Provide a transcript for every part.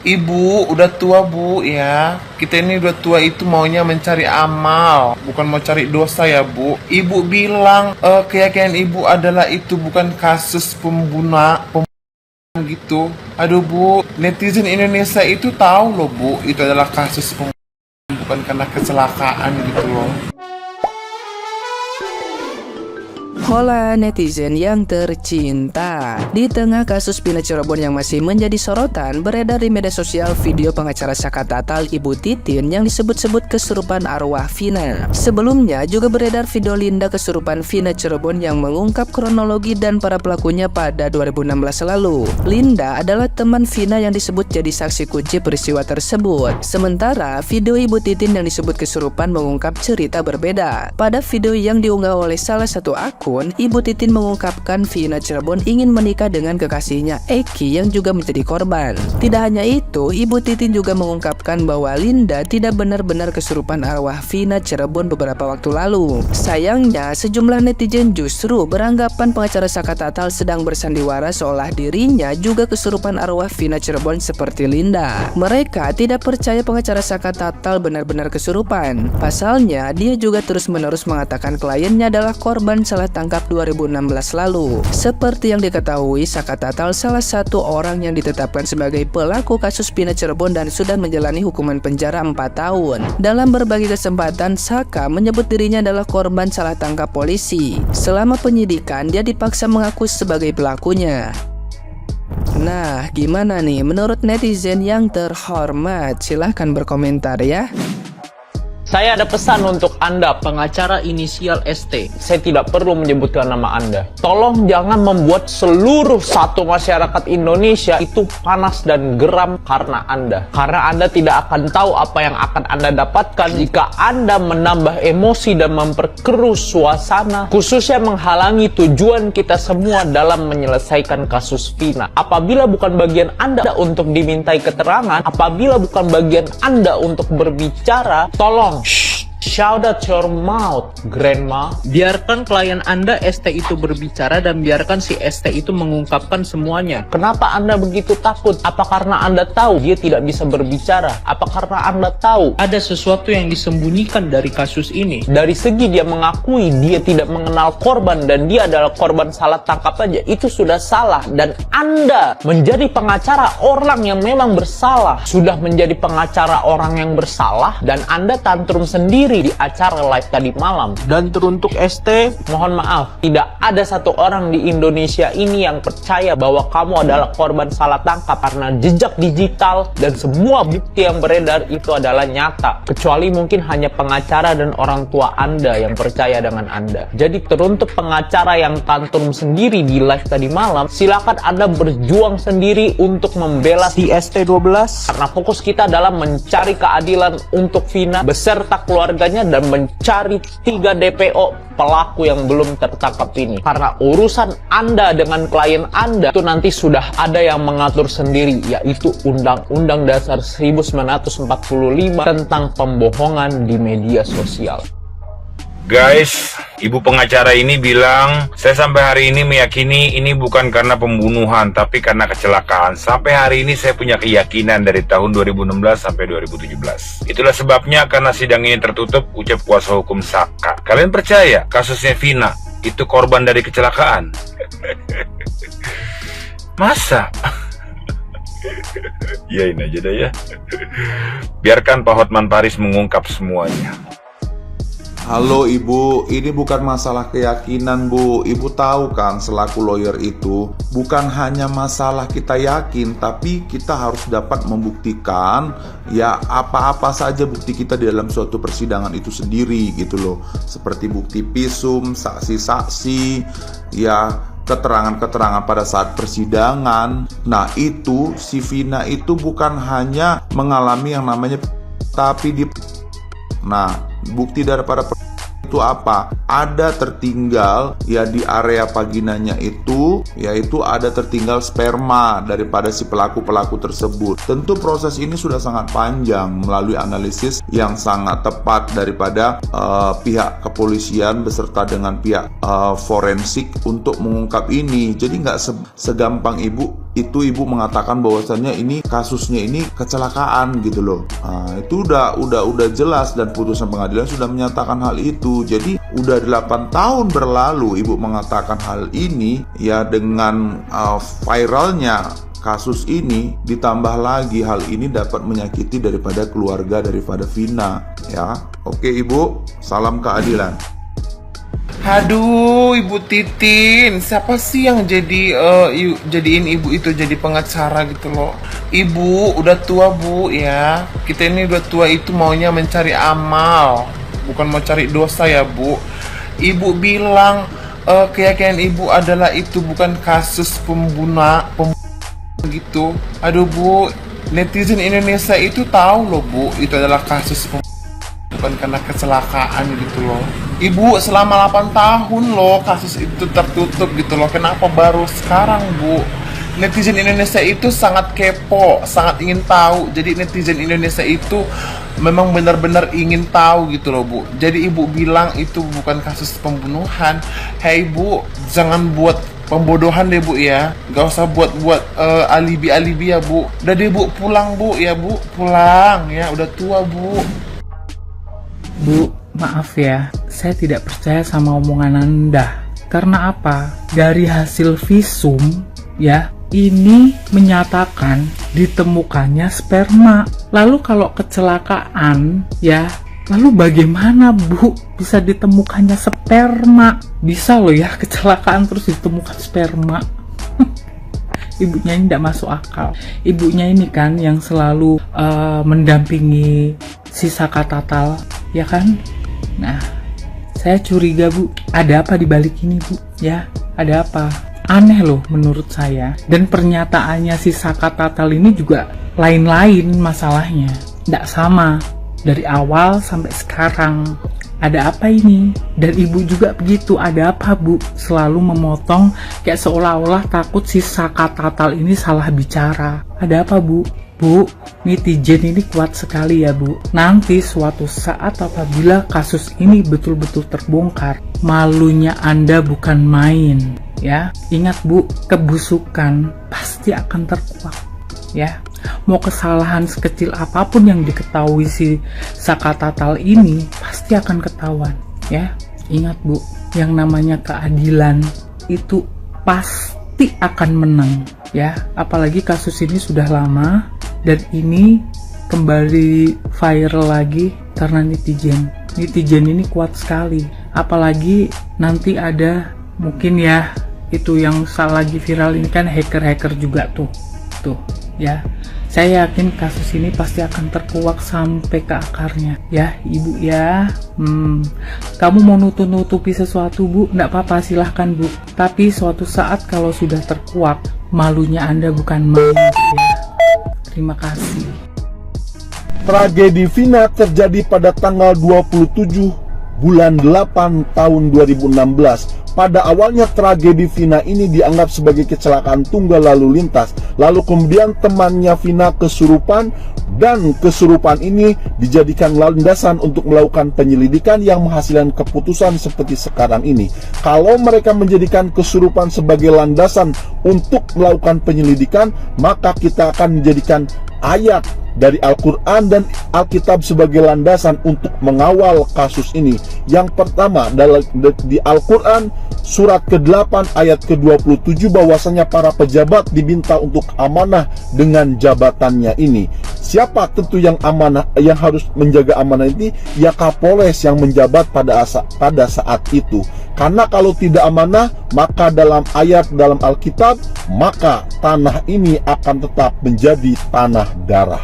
Ibu, udah tua bu ya. Kita ini udah tua itu maunya mencari amal, bukan mau cari dosa ya bu. Ibu bilang keyakinan ibu adalah itu bukan kasus pembunuhan gitu. Aduh bu, netizen Indonesia itu tahu loh bu, itu adalah kasus pembunuhan bukan karena kecelakaan gitu loh. Hola netizen yang tercinta. Di tengah kasus Vina Cirebon yang masih menjadi sorotan, beredar di media sosial video pengacara Saka Tatal Ibu Titin yang disebut-sebut kesurupan arwah Vina. Sebelumnya juga beredar video Linda kesurupan Vina Cirebon yang mengungkap kronologi dan para pelakunya pada 2016 lalu. Linda adalah teman Vina yang disebut jadi saksi kunci peristiwa tersebut. Sementara video Ibu Titin yang disebut kesurupan mengungkap cerita berbeda. Pada video yang diunggah oleh salah satu akun, Ibu Titin mengungkapkan Vina Cirebon ingin menikah dengan kekasihnya Eki yang juga menjadi korban. Tidak hanya itu, Ibu Titin juga mengungkapkan bahwa Linda tidak benar-benar kesurupan arwah Vina Cirebon beberapa waktu lalu. Sayangnya, sejumlah netizen justru beranggapan pengacara Saka Tatal sedang bersandiwara seolah dirinya juga kesurupan arwah Vina Cirebon seperti Linda. Mereka tidak percaya pengacara Saka Tatal benar-benar kesurupan. Pasalnya, dia juga terus-menerus mengatakan kliennya adalah korban salah tangkap 2016 lalu. Seperti yang diketahui, Saka Tatal salah satu orang yang ditetapkan sebagai pelaku kasus Vina Cirebon dan sudah menjalani hukuman penjara 4 tahun. Dalam berbagai kesempatan, Saka menyebut dirinya adalah korban salah tangkap polisi. Selama penyidikan, dia dipaksa mengaku sebagai pelakunya. Nah, gimana nih menurut netizen yang terhormat? Silahkan berkomentar ya. Saya ada pesan untuk Anda, pengacara inisial ST. Saya tidak perlu menyebutkan nama Anda. Tolong jangan membuat seluruh satu masyarakat Indonesia itu panas dan geram karena Anda. Karena Anda tidak akan tahu apa yang akan Anda dapatkan jika Anda menambah emosi dan memperkeruh suasana, khususnya menghalangi tujuan kita semua dalam menyelesaikan kasus Vina. Apabila bukan bagian Anda untuk dimintai keterangan, apabila bukan bagian Anda untuk berbicara, tolong shout out your mouth, grandma. Biarkan klien Anda ST itu berbicara dan biarkan si ST itu mengungkapkan semuanya. Kenapa Anda begitu takut? Apa karena Anda tahu dia tidak bisa berbicara? Apa karena Anda tahu ada sesuatu yang disembunyikan dari kasus ini? Dari segi dia mengakui dia tidak mengenal korban dan dia adalah korban salah tangkap aja, itu sudah salah. Dan Anda menjadi pengacara orang yang memang bersalah, sudah menjadi pengacara orang yang bersalah, dan Anda tantrum sendiri di acara live tadi malam. Dan teruntuk ST, mohon maaf, tidak ada satu orang di Indonesia ini yang percaya bahwa kamu adalah korban salah tangkap karena jejak digital dan semua bukti yang beredar itu adalah nyata. Kecuali mungkin hanya pengacara dan orang tua Anda yang percaya dengan Anda. Jadi teruntuk pengacara yang tantrum sendiri di live tadi malam, silakan Anda berjuang sendiri untuk membela si ST12, karena fokus kita adalah mencari keadilan untuk Vina beserta keluarga dan mencari 3 DPO pelaku yang belum tertangkap ini. Karena urusan Anda dengan klien Anda itu nanti sudah ada yang mengatur sendiri, yaitu Undang-Undang Dasar 1945 tentang pembohongan di media sosial. Guys, ibu pengacara ini bilang, saya sampai hari ini meyakini ini bukan karena pembunuhan, tapi karena kecelakaan. Sampai hari ini saya punya keyakinan dari tahun 2016 sampai 2017. Itulah sebabnya karena sidang ini tertutup, ucap kuasa hukum Saka. Kalian percaya kasusnya Vina itu korban dari kecelakaan? Masa? Yain aja deh ya. Biarkan Pak Hotman Paris mengungkap semuanya. Halo Ibu, ini bukan masalah keyakinan Bu. Ibu tahu kan selaku lawyer itu bukan hanya masalah kita yakin, tapi kita harus dapat membuktikan ya apa-apa saja bukti kita di dalam suatu persidangan itu sendiri gitu loh. Seperti bukti visum, saksi-saksi, ya keterangan-keterangan pada saat persidangan. Nah itu si Vina itu bukan hanya mengalami yang namanya tapi di bukti daripada itu apa? Ada tertinggal ya di area vaginanya itu, yaitu ada tertinggal sperma daripada si pelaku-pelaku tersebut. Tentu proses ini sudah sangat panjang melalui analisis yang sangat tepat daripada pihak kepolisian beserta dengan pihak forensik untuk mengungkap ini. Jadi nggak segampang Ibu itu ibu mengatakan bahwasannya ini kasusnya ini kecelakaan gitu loh. Nah, itu udah jelas dan putusan pengadilan sudah menyatakan hal itu. Jadi udah 8 tahun berlalu ibu mengatakan hal ini ya, dengan viralnya kasus ini ditambah lagi hal ini dapat menyakiti daripada keluarga daripada Vina ya. Oke ibu, salam keadilan. Aduh, Ibu Titin, siapa sih yang jadiin ibu itu jadi pengacara gitu loh? Ibu udah tua bu ya. Kita ini udah tua itu maunya mencari amal, bukan mau cari dosa ya bu. Ibu bilang keyakinan ibu adalah itu bukan kasus pembunuhan gitu. Aduh bu, netizen Indonesia itu tahu loh bu, itu adalah kasus bukan karena kecelakaan gitu loh. Ibu selama 8 tahun loh kasus itu tertutup gitu loh. Kenapa baru sekarang bu? Netizen Indonesia itu sangat kepo, sangat ingin tahu. Jadi netizen Indonesia itu memang benar-benar ingin tahu gitu loh bu. Jadi ibu bilang itu bukan kasus pembunuhan. Hei bu, jangan buat pembodohan deh bu ya. Gak usah buat alibi-alibi ya bu. Udah deh bu, pulang bu ya bu. Pulang ya, udah tua bu. Bu, maaf ya, saya tidak percaya sama omongan Anda. Karena apa? Dari hasil visum, ya, ini menyatakan ditemukannya sperma. Lalu kalau kecelakaan, ya, lalu bagaimana Bu bisa ditemukannya sperma? Bisa loh ya, kecelakaan terus ditemukan sperma. Ibunya ini tidak masuk akal. Ibunya ini kan yang selalu mendampingi si Saka Tatal, ya kan? Nah, saya curiga Bu, ada apa di balik ini Bu? Ya, ada apa? Aneh loh menurut saya. Dan pernyataannya si Saka Tatal ini juga lain-lain masalahnya. Tidak sama dari awal sampai sekarang. Ada apa ini? Dan ibu juga begitu, ada apa bu? Selalu memotong kayak seolah-olah takut si Saka Tatal ini salah bicara. Ada apa bu? Bu, netizen ini kuat sekali ya bu. Nanti suatu saat apabila kasus ini betul-betul terbongkar, malunya Anda bukan main ya. Ingat bu, kebusukan pasti akan terkuak ya. Mau kesalahan sekecil apapun yang diketahui si Saka Tatal ini pasti akan ketahuan ya. Ingat bu, yang namanya keadilan itu pasti akan menang ya. Apalagi kasus ini sudah lama dan ini kembali viral lagi karena netizen. Netizen ini kuat sekali. Apalagi nanti ada mungkin ya, itu yang lagi viral ini kan hacker-hacker juga tuh ya. Saya yakin kasus ini pasti akan terkuak sampai ke akarnya ya ibu ya. Kamu mau nutupi sesuatu bu, nggak apa-apa, silahkan bu. Tapi suatu saat kalau sudah terkuak, malunya Anda bukan main ya. Terima kasih. Tragedi Vina terjadi pada tanggal 27 bulan 8 tahun 2016. Pada awalnya tragedi Vina ini dianggap sebagai kecelakaan tunggal lalu lintas. Lalu kemudian temannya Vina kesurupan, dan kesurupan ini dijadikan landasan untuk melakukan penyelidikan yang menghasilkan keputusan seperti sekarang ini. Kalau mereka menjadikan kesurupan sebagai landasan untuk melakukan penyelidikan, maka kita akan menjadikan ayat dari Al-Quran dan Alkitab sebagai landasan untuk mengawal kasus ini. Yang pertama, di Al-Quran surat ke-8 ayat ke-27 bahwasanya para pejabat diminta untuk amanah dengan jabatannya ini. Siapa tentu yang amanah, yang harus menjaga amanah ini? Ya Kapolres yang menjabat pada saat itu. Karena kalau tidak amanah, maka dalam ayat dalam Alkitab, maka tanah ini akan tetap menjadi tanah darah.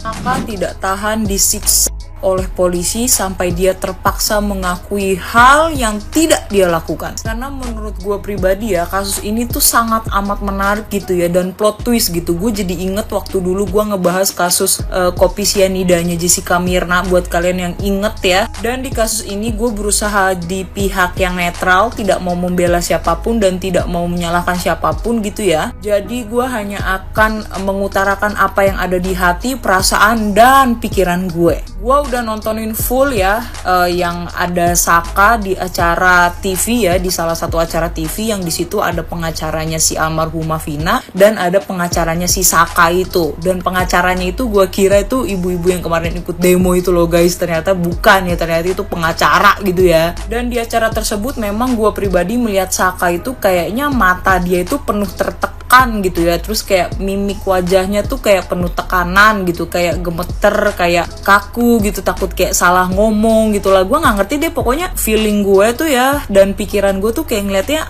Maka tidak tahan disiksa oleh polisi sampai dia terpaksa mengakui hal yang tidak dia lakukan. Karena menurut gue pribadi ya, kasus ini tuh sangat amat menarik gitu ya, dan plot twist gitu. Gue jadi inget waktu dulu gue ngebahas kasus kopi sianidanya Jessica Mirna, buat kalian yang inget ya. Dan di kasus ini gue berusaha di pihak yang netral, tidak mau membela siapapun dan tidak mau menyalahkan siapapun gitu ya. Jadi gue hanya akan mengutarakan apa yang ada di hati, perasaan, dan pikiran gue. Gue udah nontonin full ya yang ada Saka di acara TV ya, di salah satu acara TV yang di situ ada pengacaranya si almarhumah Vina dan ada pengacaranya si Saka itu. Dan pengacaranya itu gue kira itu ibu-ibu yang kemarin ikut demo itu loh guys, ternyata bukan ya, ternyata itu pengacara gitu ya. Dan di acara tersebut memang gue pribadi melihat Saka itu kayaknya mata dia itu penuh tertekan gitu ya, terus kayak mimik wajahnya tuh kayak penuh tekanan gitu, kayak gemeter, kayak kaku gitu, takut kayak salah ngomong gitu lah. Gue nggak ngerti deh, pokoknya feeling gue tuh ya dan pikiran gue tuh kayak ngeliatnya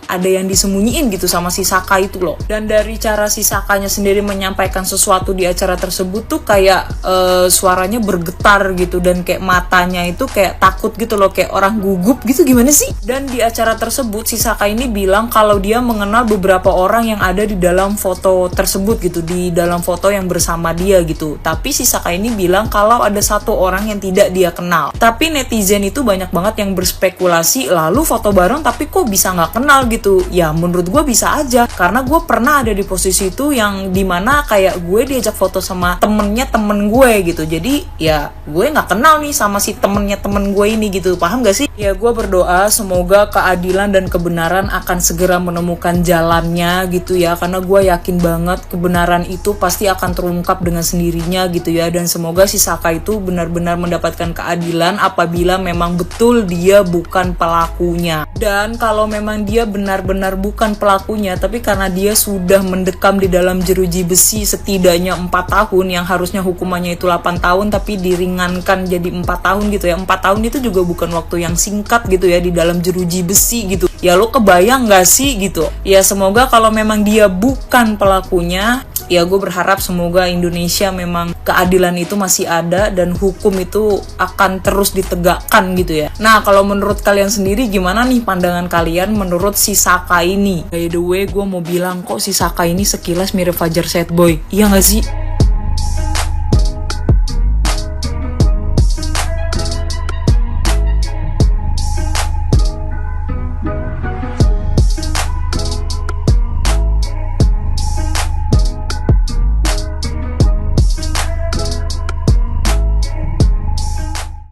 ada yang disembunyiin gitu sama si Saka itu loh. Dan dari cara si Sakanya sendiri menyampaikan sesuatu di acara tersebut tuh kayak suaranya bergetar gitu, dan kayak matanya itu kayak takut gitu loh, kayak orang gugup gitu, gimana sih? Dan di acara tersebut si Saka ini bilang kalau dia mengenal beberapa orang yang ada di dalam foto tersebut gitu, di dalam foto yang bersama dia gitu. Tapi si Saka ini bilang kalau ada satu orang yang tidak dia kenal. Tapi netizen itu banyak banget yang berspekulasi, lalu foto bareng tapi kok bisa nggak kenal gitu. Ya menurut gue bisa aja, karena gue pernah ada di posisi itu yang dimana kayak gue diajak foto sama temennya temen gue gitu. Jadi ya gue nggak kenal nih sama si temennya temen gue ini gitu, paham gak sih? Ya gue berdoa semoga keadilan dan kebenaran akan segera menemukan jalannya gitu ya, karena gue yakin banget kebenaran itu pasti akan terungkap dengan sendirinya gitu ya. Dan semoga si Saka itu benar-benar mendapatkan keadilan apabila memang betul dia bukan pelakunya. Dan kalau memang dia benar-benar bukan pelakunya, tapi karena dia sudah mendekam di dalam jeruji besi setidaknya 4 tahun, yang harusnya hukumannya itu 8 tahun tapi diringankan jadi 4 tahun gitu ya. 4 tahun itu juga bukan waktu yang singkat gitu ya di dalam jeruji besi gitu. Ya lo kebayang gak sih gitu? Ya semoga kalau memang dia bukan pelakunya, ya gue berharap semoga Indonesia memang keadilan itu masih ada dan hukum itu akan terus ditegakkan gitu ya. Nah kalau menurut kalian sendiri gimana nih pandangan kalian menurut si Saka ini? By the way gue mau bilang kok si Saka ini sekilas mirip Fajar Sad Boy, iya gak sih?